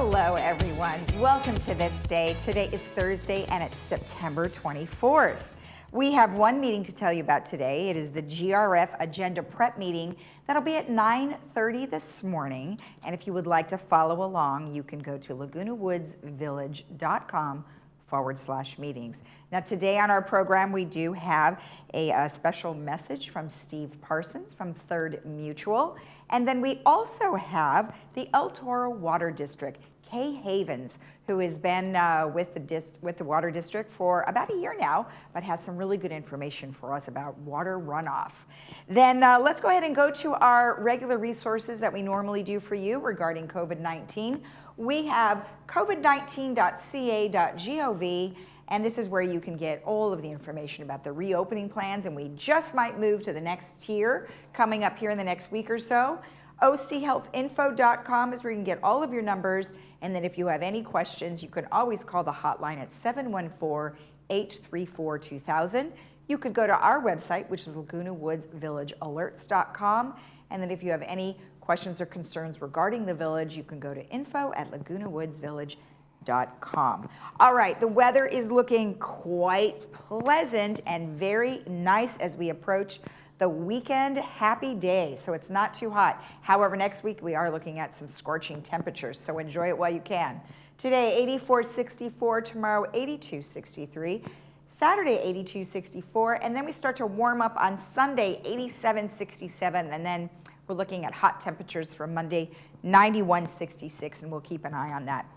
Hello, everyone. Welcome to This Day. Today is Thursday, and it's September 24th. We have one meeting to tell you about today. It is the GRF Agenda Prep meeting. That'll be at 9:30 this morning. And if you would like to follow along, you can go to lagunawoodsvillage.com/meetings. Now, today on our program, we do have a special message from Steve Parsons from Third Mutual. And then we also have the El Toro Water District, Kay Havens, who has been with the Water District for about a year now, but has some really good information for us about water runoff. Then let's go ahead and go to our regular resources that we normally do for you regarding COVID-19. We have covid19.ca.gov, and this is where you can get all of the information about the reopening plans, and we just might move to the next tier coming up here in the next week or so. ochealthinfo.com is where you can get all of your numbers, and then if you have any questions, you can always call the hotline at 714-834-2000. You could go to our website, which is lagunawoodsvillagealerts.com, and then if you have any questions or concerns regarding the village, you can go to info@lagunawoodsvillage.com. All right, the weather is looking quite pleasant and very nice as we approach the weekend happy day, so it's not too hot. However, next week we are looking at some scorching temperatures, so enjoy it while you can. Today, 84-64, tomorrow 82-63, Saturday 82-64, and then we start to warm up on Sunday 87-67, and then we're looking at hot temperatures for Monday 91-66, and we'll keep an eye on that.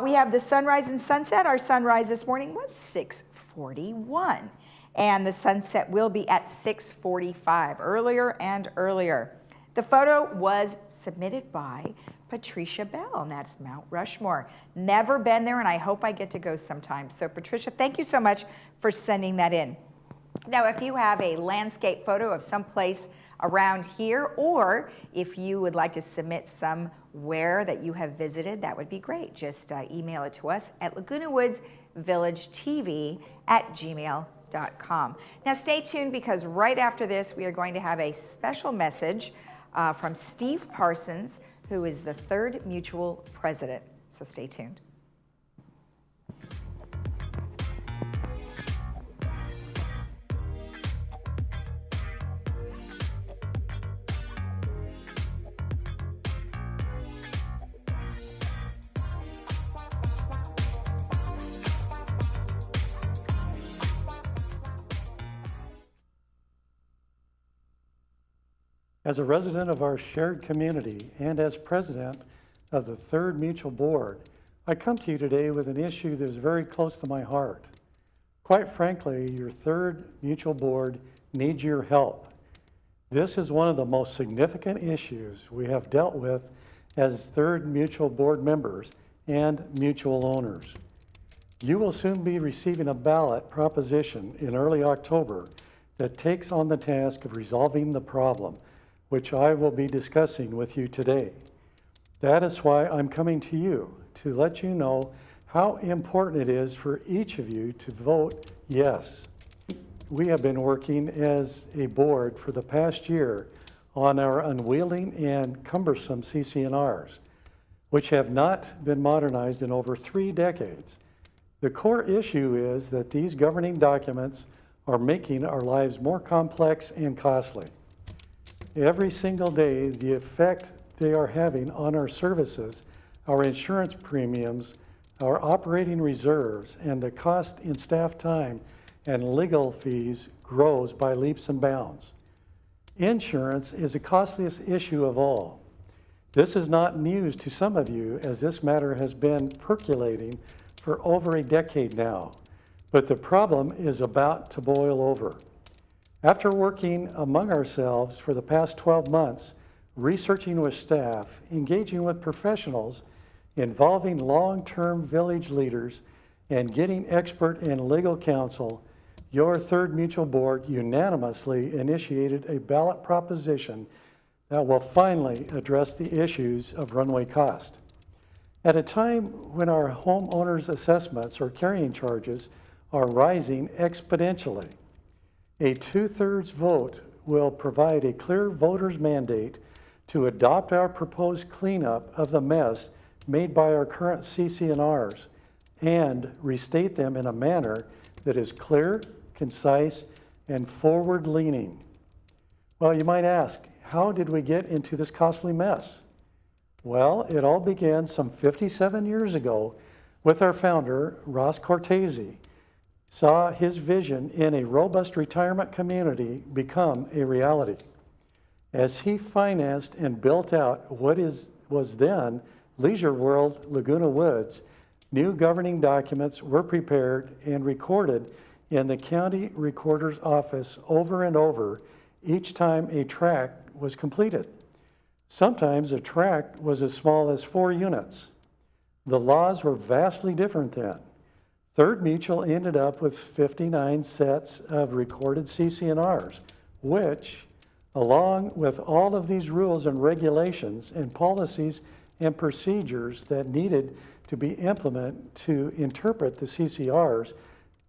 We have the sunrise and sunset. Our sunrise this morning was 6:41, and the sunset will be at 6:45, earlier and earlier. The photo was submitted by Patricia Bell, and that's Mount Rushmore. Never been there, and I hope I get to go sometime. So Patricia, thank you so much for sending that in. Now, if you have a landscape photo of someplace around here, or if you would like to submit somewhere that you have visited, that would be great. Just email it to us at lagunawoodsvillagetv@gmail.com. Now stay tuned, because right after this we are going to have a special message from Steve Parsons, who is the Third Mutual President. So stay tuned. As a resident of our shared community and as president of the Third Mutual Board, I come to you today with an issue that is very close to my heart. Quite frankly, your Third Mutual Board needs your help. This is one of the most significant issues we have dealt with as Third Mutual Board members and mutual owners. You will soon be receiving a ballot proposition in early October that takes on the task of resolving the problem, which I will be discussing with you today. That is why I'm coming to you, to let you know how important it is for each of you to vote yes. We have been working as a board for the past year on our unwieldy and cumbersome CC&Rs, which have not been modernized in over 3 decades. The core issue is that these governing documents are making our lives more complex and costly. Every single day, the effect they are having on our services, our insurance premiums, our operating reserves, and the cost in staff time and legal fees grows by leaps and bounds. Insurance is the costliest issue of all. This is not news to some of you, as this matter has been percolating for over a decade now, but the problem is about to boil over. After working among ourselves for the past 12 months, researching with staff, engaging with professionals, involving long-term village leaders, and getting expert and legal counsel, your Third Mutual Board unanimously initiated a ballot proposition that will finally address the issues of runway cost. At a time when our homeowners' assessments or carrying charges are rising exponentially, a 2/3 vote will provide a clear voter's mandate to adopt our proposed cleanup of the mess made by our current CC&Rs and restate them in a manner that is clear, concise, and forward-leaning. Well, you might ask, how did we get into this costly mess? Well, it all began some 57 years ago with our founder, Ross Cortese, saw his vision in a robust retirement community become a reality. As he financed and built out what was then Leisure World Laguna Woods, new governing documents were prepared and recorded in the county recorder's office over and over each time a tract was completed. Sometimes a tract was as small as 4 units. The laws were vastly different then. Third Mutual ended up with 59 sets of recorded CC&Rs, which, along with all of these rules and regulations and policies and procedures that needed to be implemented to interpret the CCRs,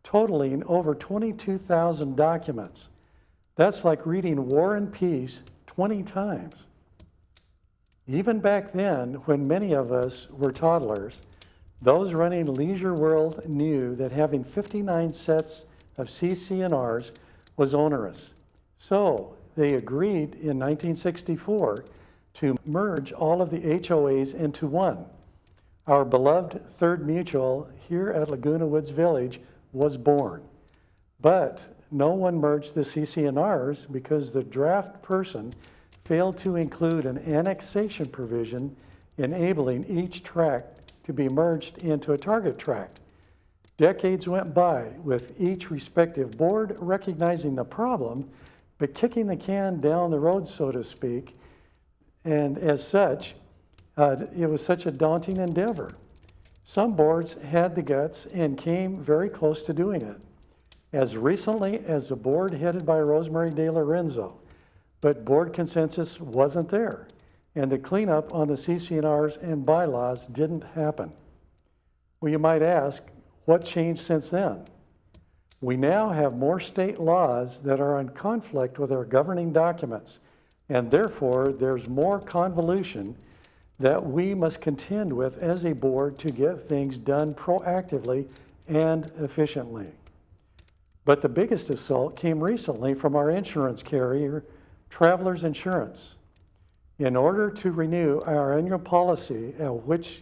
totaling over 22,000 documents. That's like reading War and Peace 20 times. Even back then, when many of us were toddlers, those running Leisure World knew that having 59 sets of CC&Rs was onerous. So they agreed in 1964 to merge all of the HOAs into one. Our beloved Third Mutual here at Laguna Woods Village was born. But no one merged the CC&Rs because the draft person failed to include an annexation provision enabling each tract to be merged into a target tract. Decades went by with each respective board recognizing the problem, but kicking the can down the road, so to speak, and as such, it was such a daunting endeavor. Some boards had the guts and came very close to doing it, as recently as the board headed by Rosemary De Lorenzo, but board consensus wasn't there, and the cleanup on the CC&Rs and bylaws didn't happen. Well, you might ask, what changed since then? We now have more state laws that are in conflict with our governing documents, and therefore there's more convolution that we must contend with as a board to get things done proactively and efficiently. But the biggest assault came recently from our insurance carrier, Travelers Insurance. In order to renew our annual policy, which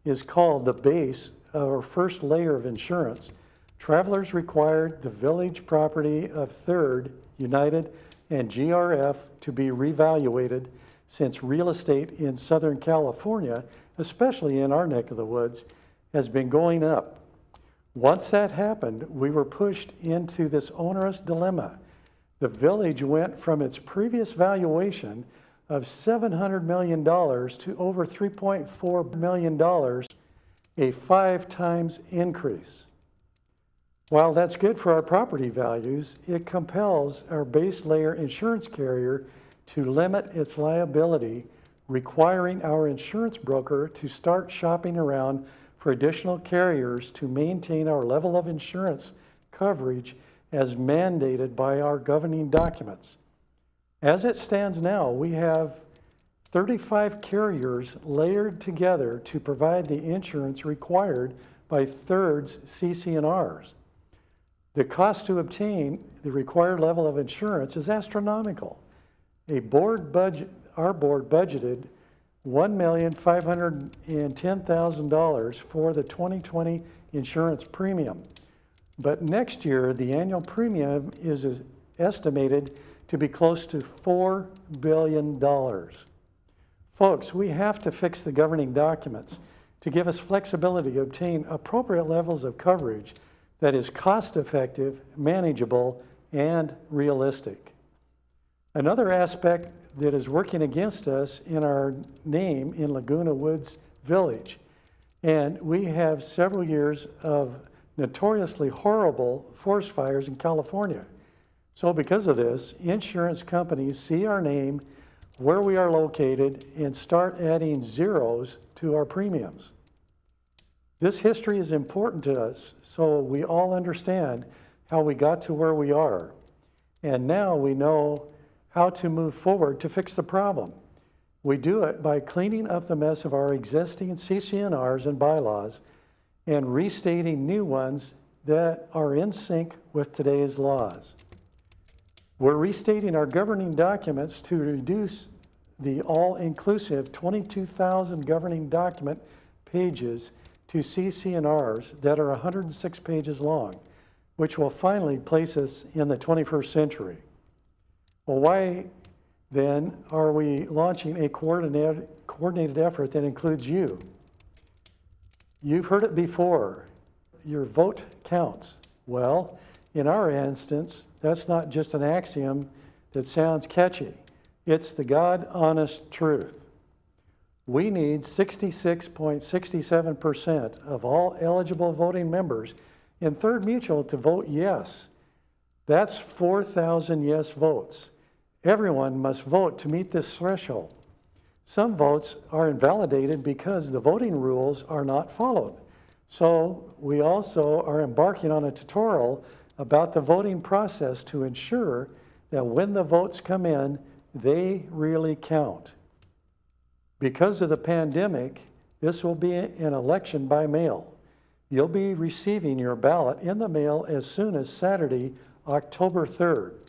is called the base or first layer of insurance, Travelers required the village property of Third, United, and GRF to be revaluated, since real estate in Southern California, especially in our neck of the woods, has been going up. Once that happened, we were pushed into this onerous dilemma. The village went from its previous valuation of $700 million to over $3.4 million, a 5 times increase. While that's good for our property values, it compels our base layer insurance carrier to limit its liability, requiring our insurance broker to start shopping around for additional carriers to maintain our level of insurance coverage as mandated by our governing documents. As it stands now, we have 35 carriers layered together to provide the insurance required by Third's CC&Rs. The cost to obtain the required level of insurance is astronomical. Our board budgeted $1,510,000 for the 2020 insurance premium. But next year, the annual premium is estimated to be close to $4 billion. Folks, we have to fix the governing documents to give us flexibility to obtain appropriate levels of coverage that is cost-effective, manageable, and realistic. Another aspect that is working against us in our name in Laguna Woods Village, and we have several years of notoriously horrible forest fires in California. So because of this, insurance companies see our name, where we are located, and start adding zeros to our premiums. This history is important to us, so we all understand how we got to where we are. And now we know how to move forward to fix the problem. We do it by cleaning up the mess of our existing CCNRs and bylaws and restating new ones that are in sync with today's laws. We're restating our governing documents to reduce the all-inclusive 22,000 governing document pages to CCNRs that are 106 pages long, which will finally place us in the 21st century. Well, why then are we launching a coordinated effort that includes you? You've heard it before, your vote counts. Well, in our instance, that's not just an axiom that sounds catchy. It's the God-honest truth. We need 66.67% of all eligible voting members in Third Mutual to vote yes. That's 4,000 yes votes. Everyone must vote to meet this threshold. Some votes are invalidated because the voting rules are not followed. So we also are embarking on a tutorial about the voting process to ensure that when the votes come in, they really count. Because of the pandemic, this will be an election by mail. You'll be receiving your ballot in the mail as soon as Saturday, October 3rd.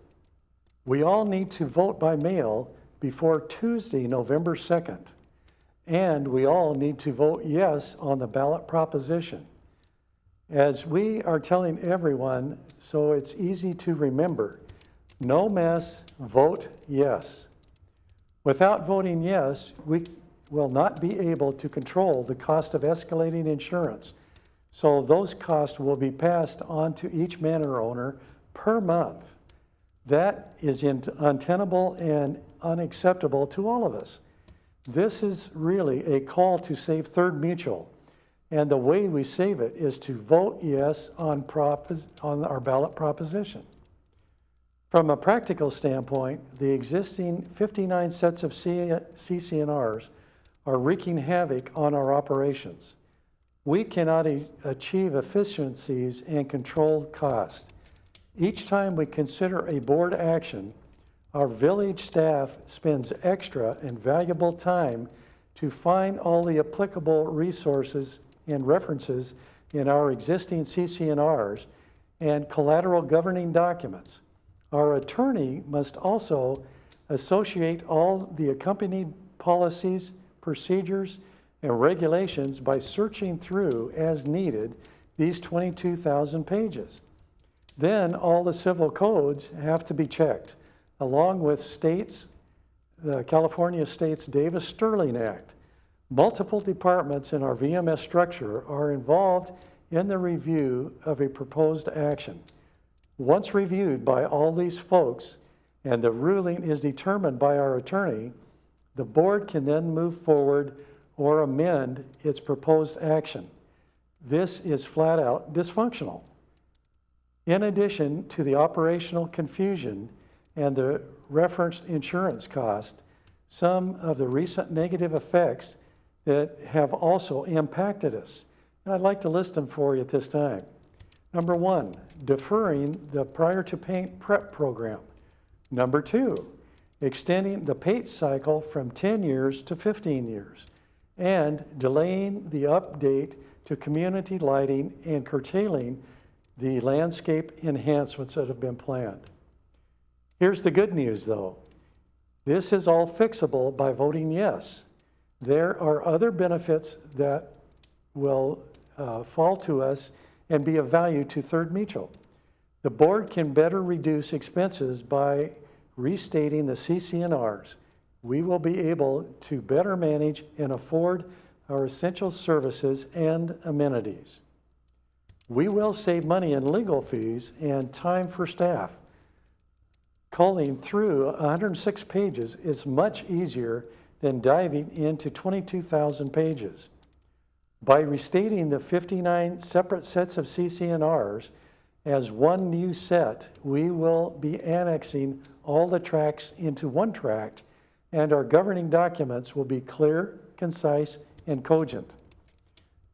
We all need to vote by mail before Tuesday, November 2nd. And we all need to vote yes on the ballot proposition. As we are telling everyone, so it's easy to remember, no mess, vote yes. Without voting yes, we will not be able to control the cost of escalating insurance. So those costs will be passed on to each manor owner per month. That is untenable and unacceptable to all of us. This is really a call to save Third Mutual. And the way we save it is to vote yes on our ballot proposition. From a practical standpoint, the existing 59 sets of CCNRs are wreaking havoc on our operations. We cannot achieve efficiencies and control cost. Each time we consider a board action, our village staff spends extra and valuable time to find all the applicable resources and references in our existing CCNRs and collateral governing documents. Our attorney must also associate all the accompanied policies, procedures, and regulations by searching through, as needed, these 22,000 pages. Then all the civil codes have to be checked, along with the California State's Davis-Sterling Act. Multiple departments in our VMS structure are involved in the review of a proposed action. Once reviewed by all these folks and the ruling is determined by our attorney, the board can then move forward or amend its proposed action. This is flat out dysfunctional. In addition to the operational confusion and the referenced insurance cost, some of the recent negative effects that have also impacted us. And I'd like to list them for you at this time. Number one, deferring the prior to paint prep program. Number two, extending the paint cycle from 10 years to 15 years, and delaying the update to community lighting and curtailing the landscape enhancements that have been planned. Here's the good news though. This is all fixable by voting yes. There are other benefits that will fall to us and be of value to Third Mutual. The board can better reduce expenses by restating the CCNRs. We will be able to better manage and afford our essential services and amenities. We will save money in legal fees and time for staff. Culling through 106 pages is much easier than diving into 22,000 pages. By restating the 59 separate sets of CCNRs as one new set, we will be annexing all the tracts into one tract, and our governing documents will be clear, concise, and cogent.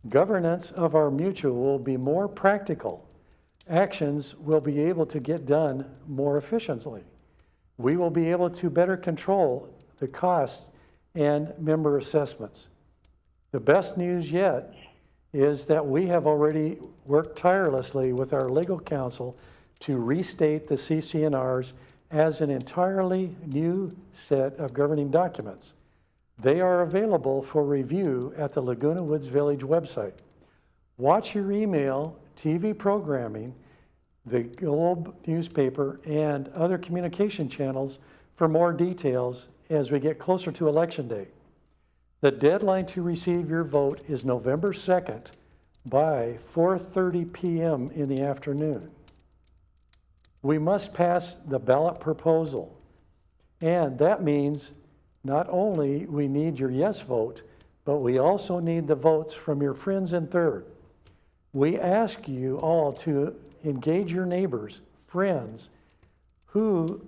Governance of our mutual will be more practical. Actions will be able to get done more efficiently. We will be able to better control the costs and member assessments. The best news yet is that we have already worked tirelessly with our legal counsel to restate the CCNRs as an entirely new set of governing documents. They are available for review at the Laguna Woods Village website. Watch your email, TV programming, the Globe newspaper, and other communication channels for more details as we get closer to Election Day. The deadline to receive your vote is November 2nd by 4:30 p.m. in the afternoon. We must pass the ballot proposal, and that means not only we need your yes vote, but we also need the votes from your friends in third. We ask you all to engage your neighbors, friends, who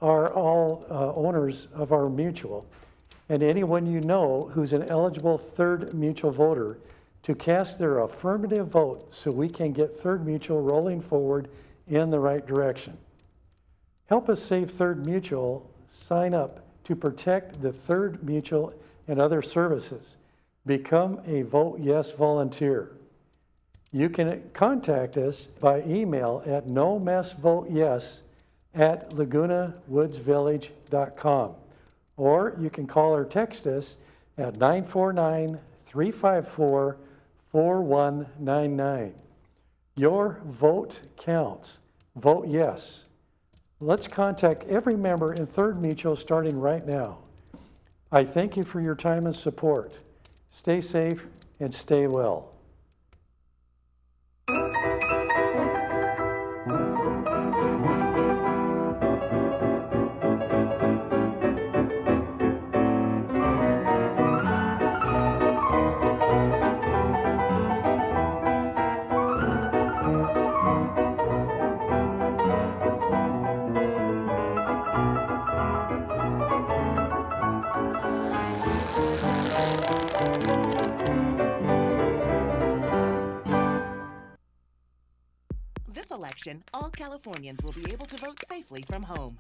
are all owners of our mutual, and anyone you know who's an eligible third mutual voter to cast their affirmative vote so we can get Third Mutual rolling forward in the right direction. Help us save Third Mutual. Sign up to protect the Third Mutual and other services. Become a Vote Yes volunteer. You can contact us by email at nomessvoteyes@lagunawoodsvillage.com, or you can call or text us at 949-354-4199. Your vote counts. Vote yes. Let's contact every member in Third Mutual starting right now. I thank you for your time and support. Stay safe and stay well. This election, all Californians will be able to vote safely from home.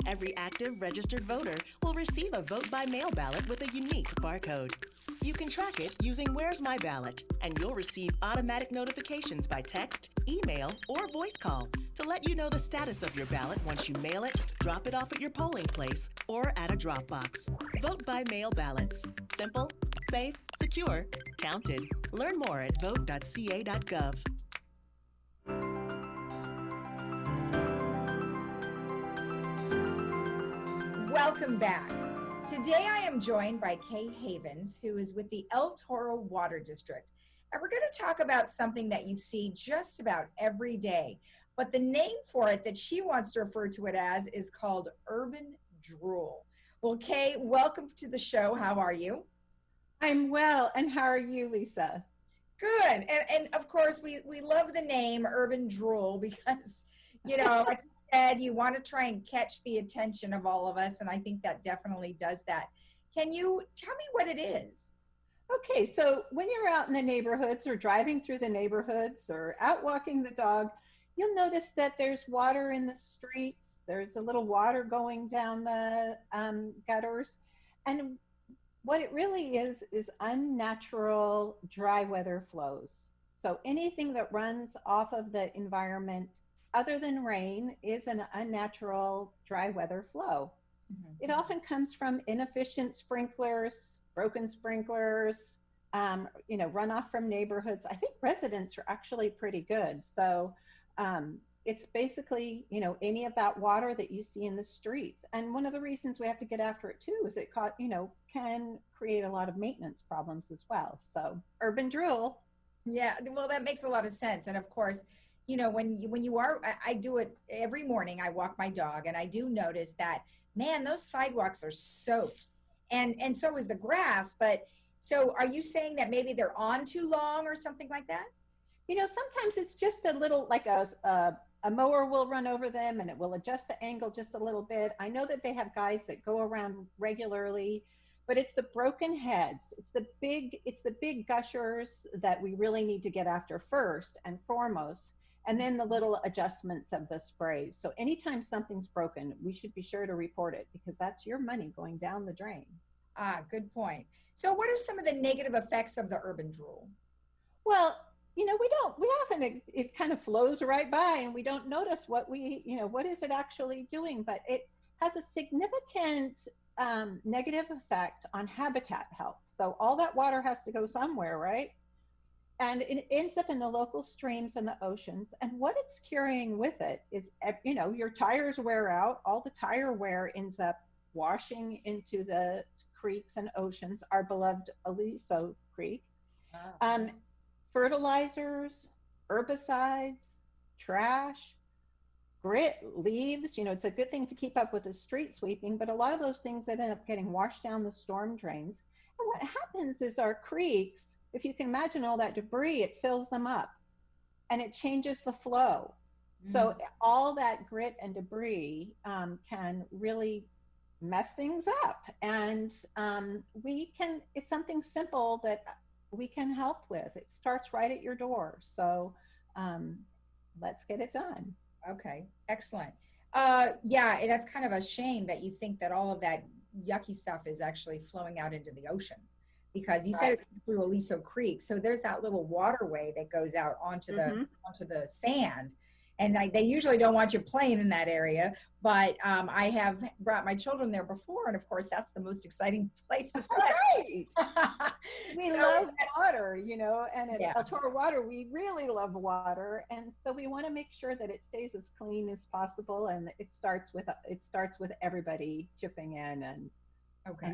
Every active registered voter will receive a vote-by-mail ballot with a unique barcode. You can track it using Where's My Ballot, and you'll receive automatic notifications by text, email, or voice call to let you know the status of your ballot once you mail it, drop it off at your polling place, or at a drop box. Vote-by-mail ballots. Simple, safe, secure, counted. Learn more at vote.ca.gov. Welcome back. Today I am joined by Kay Havens, who is with the El Toro Water District. And we're going to talk about something that you see just about every day. But the name for it that she wants to refer to it as is called urban drool. Well, Kay, welcome to the show. How are you? I'm well. And how are you, Lisa? Good. And of course, we love the name urban drool because, you know, like you said, you want to try and catch the attention of all of us. And I think that definitely does that. Can you tell me what it is? Okay, so when you're out in the neighborhoods or driving through the neighborhoods or out walking the dog, you'll notice that there's water in the streets. There's a little water going down the gutters. And what it really is unnatural dry weather flows. So anything that runs off of the environment other than rain is an unnatural dry weather flow. Mm-hmm. It often comes from inefficient sprinklers, broken sprinklers, runoff from neighborhoods. I think residents are actually pretty good. So it's basically, any of that water that you see in the streets. And one of the reasons we have to get after it too is it can create a lot of maintenance problems as well. So urban drool. Yeah, well, that makes a lot of sense. And of course, when you are, I do it every morning. I walk my dog, and I do notice that, man, those sidewalks are soaked, and so is the grass. But so, are you saying that maybe they're on too long or something like that? Sometimes it's just a little, like a mower will run over them, and it will adjust the angle just a little bit. I know that they have guys that go around regularly, but it's the broken heads. It's the big gushers that we really need to get after first and foremost. And then the little adjustments of the sprays. So anytime something's broken, we should be sure to report it because that's your money going down the drain. Good point. So what are some of the negative effects of the urban drool? Well, we often, it kind of flows right by and we don't notice what is it actually doing, but it has a significant negative effect on habitat health. So all that water has to go somewhere, right? And it ends up in the local streams and the oceans. And what it's carrying with it is, your tires wear out, all the tire wear ends up washing into the creeks and oceans, our beloved Aliso Creek. Um, Fertilizers, herbicides, trash, grit, leaves. It's a good thing to keep up with the street sweeping, but a lot of those things that end up getting washed down the storm drains. And what happens is our creeks, if you can imagine all that debris, it fills them up and it changes the flow. So all that grit and debris can really mess things up. And it's something simple that we can help with. It starts right at your door. So let's get it done. Okay, excellent. Yeah, that's kind of a shame that you think that all of that yucky stuff is actually flowing out into the ocean, because you said it goes through Aliso Creek. So there's that little waterway that goes out onto the sand. And they usually don't want you playing in that area, but I have brought my children there before, and of course that's the most exciting place to play. Right. We love water, and at El Toro Water, we really love water, and so we want to make sure that it stays as clean as possible, and it starts with everybody chipping in and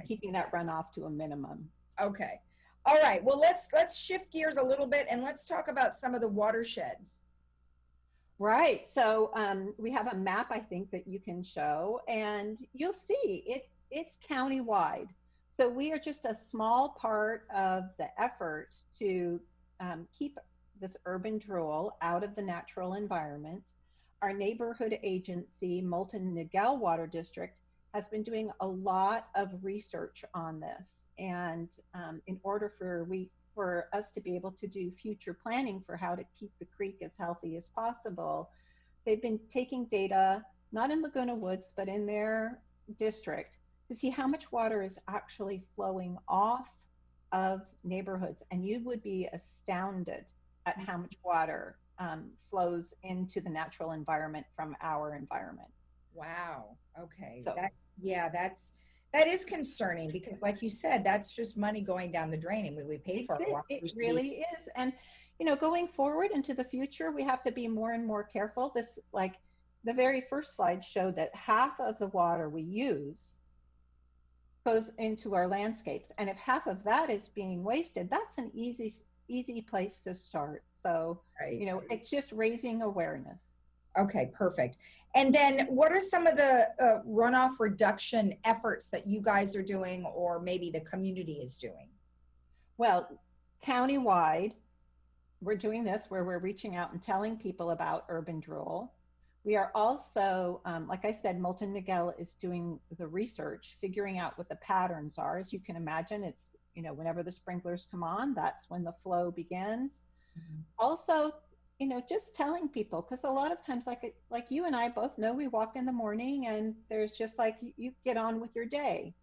keeping that runoff to a minimum. Okay. All right. Well, let's shift gears a little bit and let's talk about some of the watersheds. Right. So we have a map, I think, that you can show, and you'll see it's county-wide. So we are just a small part of the effort to keep this urban drool out of the natural environment. Our neighborhood agency, Moulton Niguel Water District, has been doing a lot of research on this. And in order for us to be able to do future planning for how to keep the creek as healthy as possible, they've been taking data, not in Laguna Woods, but in their district, to see how much water is actually flowing off of neighborhoods. And you would be astounded at how much water flows into the natural environment from our environment. Wow. Okay. So, that is concerning, because like you said, that's just money going down the drain, and we pay for it. It really is. And, going forward into the future, we have to be more and more careful. This, like the very first slide showed, that half of the water we use goes into our landscapes. And if half of that is being wasted, that's an easy place to start. So, it's just raising awareness. Okay, perfect. And then what are some of the runoff reduction efforts that you guys are doing, or maybe the community is doing? Well, countywide, we're doing this where we're reaching out and telling people about urban drool. We are also, like I said, Moulton Niguel is doing the research, figuring out what the patterns are. As you can imagine, it's, whenever the sprinklers come on, that's when the flow begins. Also, just telling people, because a lot of times, like you and I both know, we walk in the morning and there's just like, you get on with your day.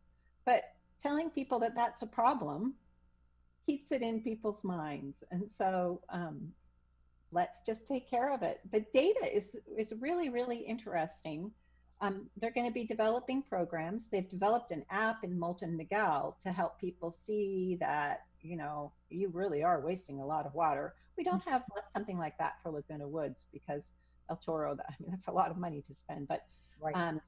But telling people that that's a problem keeps it in people's minds. And so let's just take care of it. The data is really, really interesting. They're going to be developing programs. They've developed an app in Moulton Niguel to help people see that, you really are wasting a lot of water. We don't have something like that for Laguna Woods, because El Toro, that's a lot of money to spend, but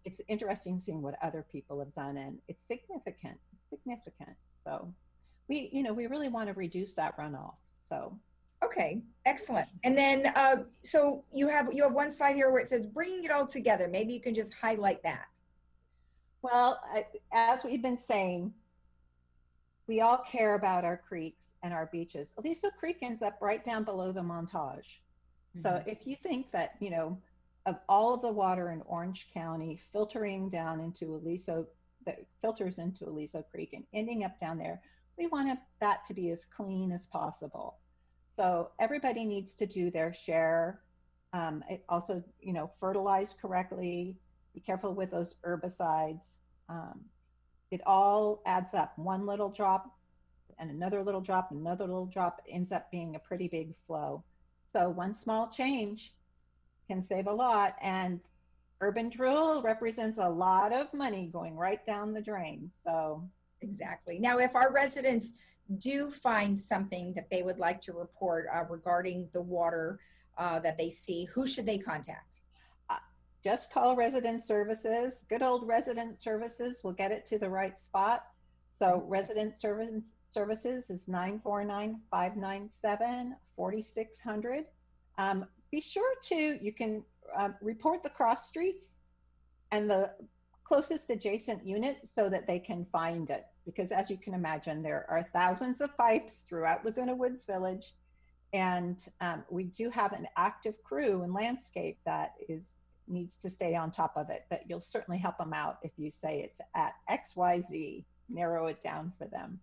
it's interesting seeing what other people have done, and it's significant. So we really want to reduce that runoff. So. Okay, excellent. And then, so you have one slide here where it says bringing it all together. Maybe you can just highlight that. Well, as we've been saying, we all care about our creeks and our beaches. Aliso Creek ends up right down below the Montage. So if you think that, of all of the water in Orange County filtering down into Aliso, that filters into Aliso Creek and ending up down there, we want that to be as clean as possible. So everybody needs to do their share. It also, fertilize correctly, be careful with those herbicides. it all adds up. One little drop and another little drop, another little drop ends up being a pretty big flow. So one small change can save a lot. And urban drool represents a lot of money going right down the drain. So exactly. Now, if our residents do find something that they would like to report regarding the water that they see, who should they contact? Just call resident services. Good old resident services will get it to the right spot. So resident services is 949-597-4600. Be sure you can report the cross streets and the closest adjacent unit so that they can find it. Because as you can imagine, there are thousands of pipes throughout Laguna Woods Village. And we do have an active crew and landscape that needs to stay on top of it, but you'll certainly help them out if you say it's at XYZ, narrow it down for them.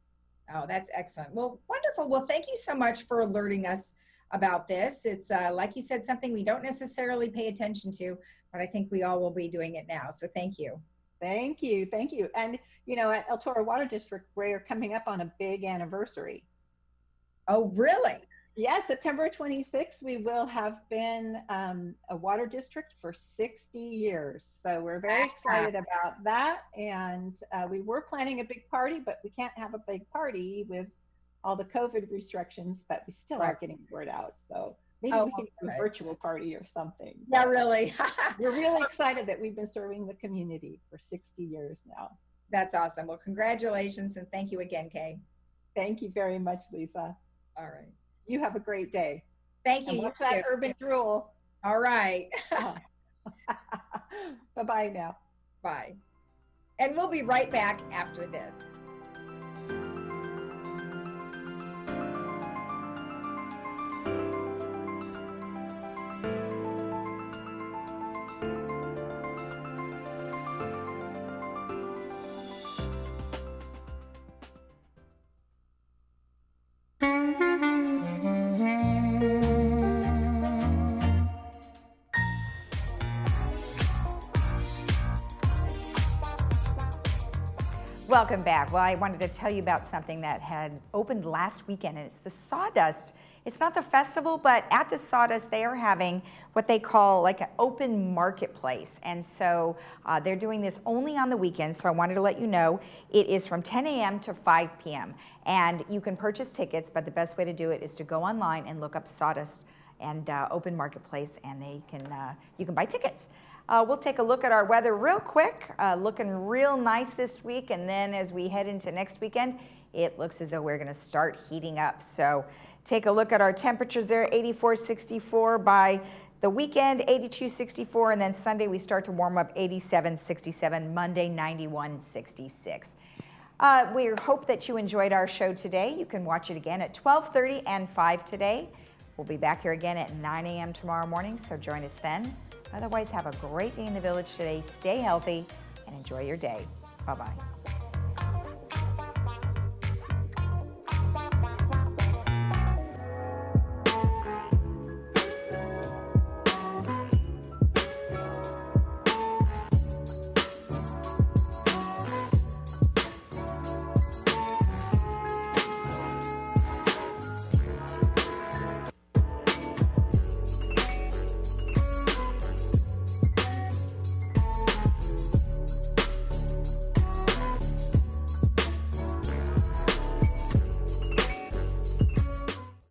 Oh, that's excellent. Well, wonderful. Well, thank you so much for alerting us about this. It's like you said, something we don't necessarily pay attention to, but I think we all will be doing it now. So thank you. Thank you. Thank you. And, you know, at El Toro Water District, we're coming up on a big anniversary. Oh, really? Yeah, September 26th, we will have been a water district for 60 years. So we're very excited about that. And we were planning a big party, but we can't have a big party with all the COVID restrictions, but we still are getting the word out. So maybe we can do a virtual party or something. Yeah, really. We're really excited that we've been serving the community for 60 years now. That's awesome. Well, congratulations. And thank you again, Kay. Thank you very much, Lisa. All right. You have a great day. Thank And you. watch that urban drool. All right. Bye-bye now. Bye. And we'll be right back after this. Welcome back. Well, I wanted to tell you about something that had opened last weekend, and it's the Sawdust. It's not the festival, but at the Sawdust, they are having what they call like an open marketplace. And so they're doing this only on the weekends. So I wanted to let you know it is from 10 a.m. to 5 p.m. And you can purchase tickets, but the best way to do it is to go online and look up Sawdust and open marketplace, and you can buy tickets. We'll take a look at our weather real quick, looking real nice this week, and then as we head into next weekend, it looks as though we're going to start heating up. So take a look at our temperatures there, 84-64 by the weekend, 82-64, and then Sunday we start to warm up, 87-67, Monday 91-66. We hope that you enjoyed our show today. You can watch it again at 12:30 and 5 today. We'll be back here again at 9 a.m. tomorrow morning, so join us then. Otherwise, have a great day in the village today. Stay healthy and enjoy your day. Bye-bye.